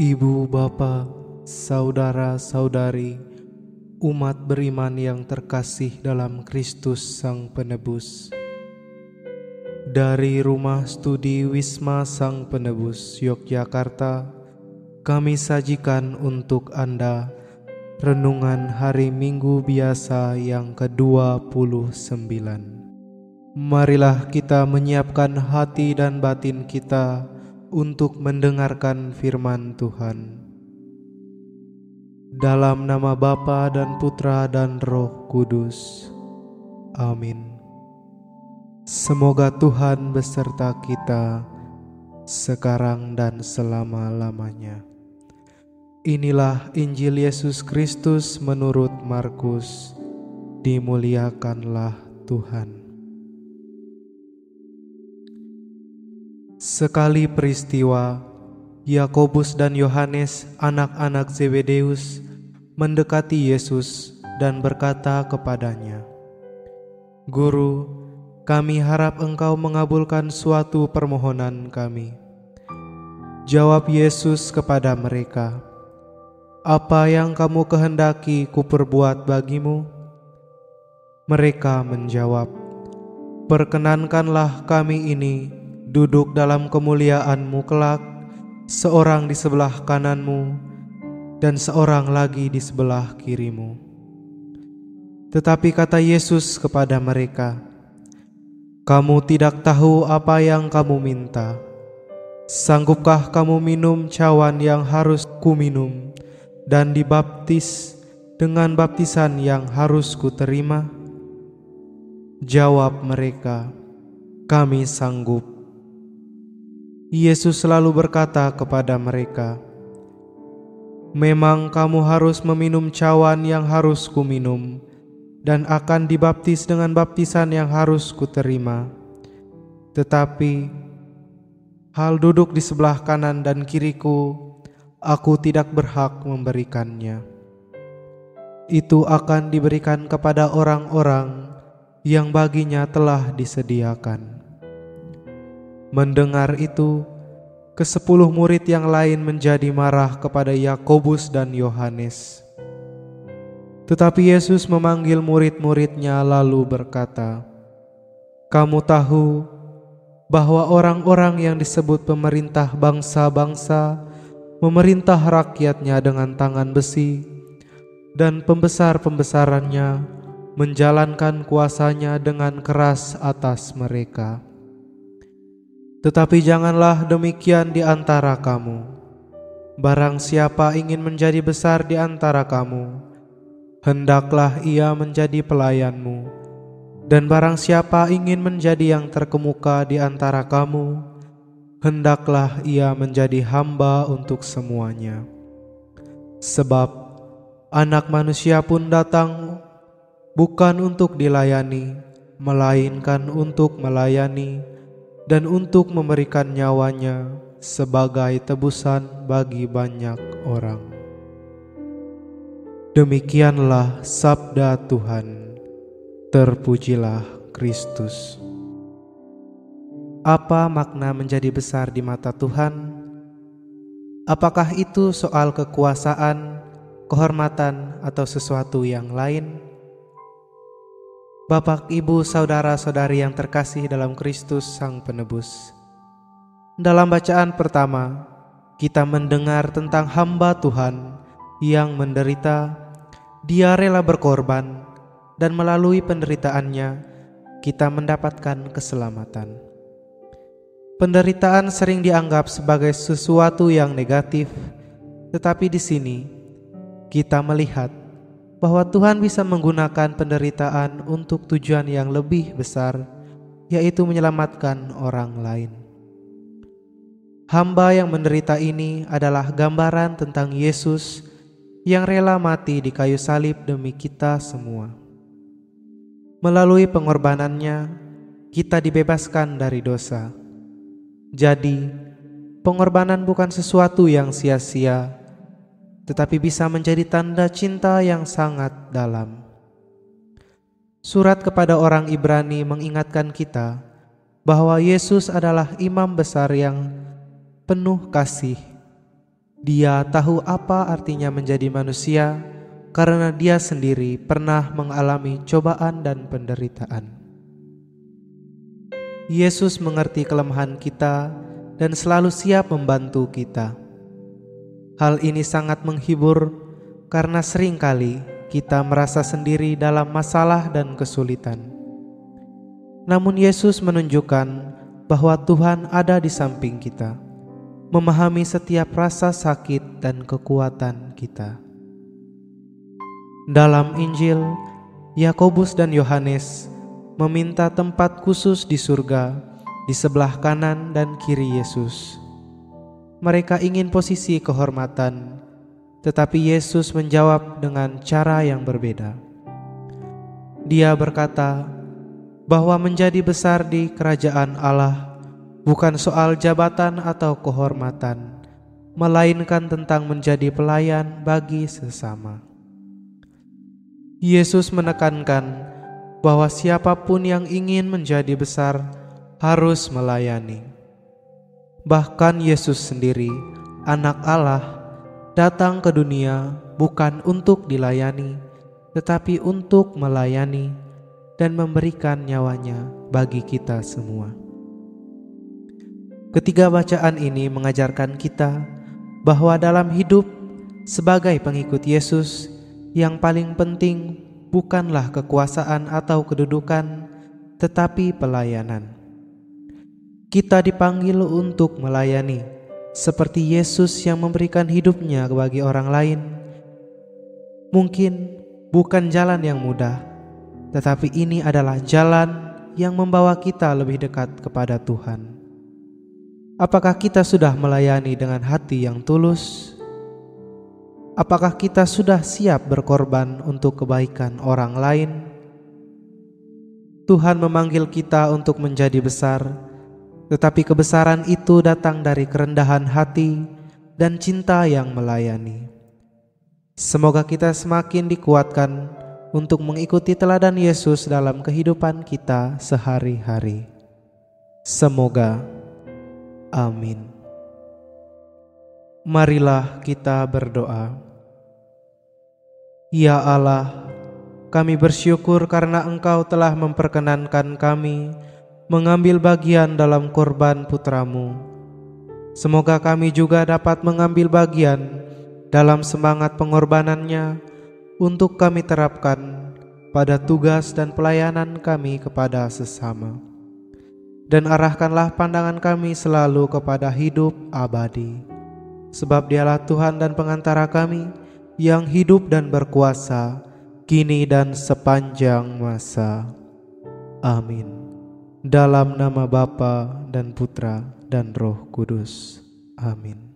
Ibu, bapa, saudara-saudari, umat beriman yang terkasih dalam Kristus Sang Penebus. Dari Rumah Studi Wisma Sang Penebus, Yogyakarta, kami sajikan untuk Anda renungan hari Minggu biasa yang ke-29. Marilah kita menyiapkan hati dan batin kita untuk mendengarkan firman Tuhan. Dalam nama Bapa dan Putra dan Roh Kudus. Amin. Semoga Tuhan beserta kita sekarang dan selama-lamanya. Inilah Injil Yesus Kristus menurut Markus. Dimuliakanlah Tuhan. Sekali peristiwa, Yakobus dan Yohanes, anak-anak Zebedeus, mendekati Yesus dan berkata kepadanya, "Guru, kami harap Engkau mengabulkan suatu permohonan kami." Jawab Yesus kepada mereka, "Apa yang kamu kehendaki kuperbuat bagimu?" Mereka menjawab, "Perkenankanlah kami ini duduk dalam kemuliaan-Mu kelak, seorang di sebelah kanan-Mu dan seorang lagi di sebelah kiri-Mu." Tetapi kata Yesus kepada mereka, "Kamu tidak tahu apa yang kamu minta. Sanggupkah kamu minum cawan yang harus kuminum dan dibaptis dengan baptisan yang harus kuterima?" Jawab mereka, "Kami sanggup." Yesus selalu berkata kepada mereka, "Memang kamu harus meminum cawan yang harus kuminum dan akan dibaptis dengan baptisan yang harus kuterima. Tetapi hal duduk di sebelah kanan dan kiriku, aku tidak berhak memberikannya. Itu akan diberikan kepada orang-orang yang baginya telah disediakan." Mendengar itu, ke-10 murid yang lain menjadi marah kepada Yakobus dan Yohanes. Tetapi Yesus memanggil murid-muridnya lalu berkata, "Kamu tahu bahwa orang-orang yang disebut pemerintah bangsa-bangsa memerintah rakyatnya dengan tangan besi, dan pembesar-pembesarannya menjalankan kuasanya dengan keras atas mereka. Tetapi janganlah demikian di antara kamu. Barang siapa ingin menjadi besar di antara kamu, hendaklah ia menjadi pelayanmu. Dan barang siapa ingin menjadi yang terkemuka di antara kamu, hendaklah ia menjadi hamba untuk semuanya. Sebab Anak Manusia pun datang bukan untuk dilayani, melainkan untuk melayani dan untuk memberikan nyawanya sebagai tebusan bagi banyak orang." Demikianlah sabda Tuhan. Terpujilah Kristus. Apa makna menjadi besar di mata Tuhan? Apakah itu soal kekuasaan, kehormatan, atau sesuatu yang lain? Bapak, Ibu, saudara-saudari yang terkasih dalam Kristus Sang Penebus. Dalam bacaan pertama, kita mendengar tentang hamba Tuhan yang menderita. Dia rela berkorban, dan melalui penderitaannya kita mendapatkan keselamatan. Penderitaan sering dianggap sebagai sesuatu yang negatif, tetapi di sini kita melihat bahwa Tuhan bisa menggunakan penderitaan untuk tujuan yang lebih besar, yaitu menyelamatkan orang lain. Hamba yang menderita ini adalah gambaran tentang Yesus yang rela mati di kayu salib demi kita semua. Melalui pengorbanannya, kita dibebaskan dari dosa. Jadi, pengorbanan bukan sesuatu yang sia-sia, tetapi bisa menjadi tanda cinta yang sangat dalam. Surat kepada orang Ibrani mengingatkan kita bahwa Yesus adalah imam besar yang penuh kasih. Dia tahu apa artinya menjadi manusia karena dia sendiri pernah mengalami cobaan dan penderitaan. Yesus mengerti kelemahan kita dan selalu siap membantu kita. Hal ini sangat menghibur karena seringkali kita merasa sendiri dalam masalah dan kesulitan. Namun Yesus menunjukkan bahwa Tuhan ada di samping kita, memahami setiap rasa sakit dan kekuatan kita. Dalam Injil, Yakobus dan Yohanes meminta tempat khusus di surga di sebelah kanan dan kiri Yesus. Mereka ingin posisi kehormatan, tetapi Yesus menjawab dengan cara yang berbeda. Dia berkata bahwa menjadi besar di kerajaan Allah bukan soal jabatan atau kehormatan, melainkan tentang menjadi pelayan bagi sesama. Yesus menekankan bahwa siapapun yang ingin menjadi besar harus melayani. Bahkan Yesus sendiri, Anak Allah, datang ke dunia bukan untuk dilayani, tetapi untuk melayani dan memberikan nyawanya bagi kita semua. Ketiga bacaan ini mengajarkan kita bahwa dalam hidup sebagai pengikut Yesus, yang paling penting bukanlah kekuasaan atau kedudukan, tetapi pelayanan. Kita dipanggil untuk melayani, seperti Yesus yang memberikan hidupnya bagi orang lain. Mungkin bukan jalan yang mudah, tetapi ini adalah jalan yang membawa kita lebih dekat kepada Tuhan. Apakah kita sudah melayani dengan hati yang tulus? Apakah kita sudah siap berkorban untuk kebaikan orang lain? Tuhan memanggil kita untuk menjadi besar, tetapi kebesaran itu datang dari kerendahan hati dan cinta yang melayani. Semoga kita semakin dikuatkan untuk mengikuti teladan Yesus dalam kehidupan kita sehari-hari. Semoga. Amin. Marilah kita berdoa. Ya Allah, kami bersyukur karena Engkau telah memperkenankan kami mengambil bagian dalam korban putra-Mu. Semoga kami juga dapat mengambil bagian dalam semangat pengorbanannya untuk kami terapkan pada tugas dan pelayanan kami kepada sesama. Dan arahkanlah pandangan kami selalu kepada hidup abadi. Sebab Dialah Tuhan dan pengantara kami yang hidup dan berkuasa kini dan sepanjang masa. Amin. Dalam nama Bapa dan Putra dan Roh Kudus. Amin.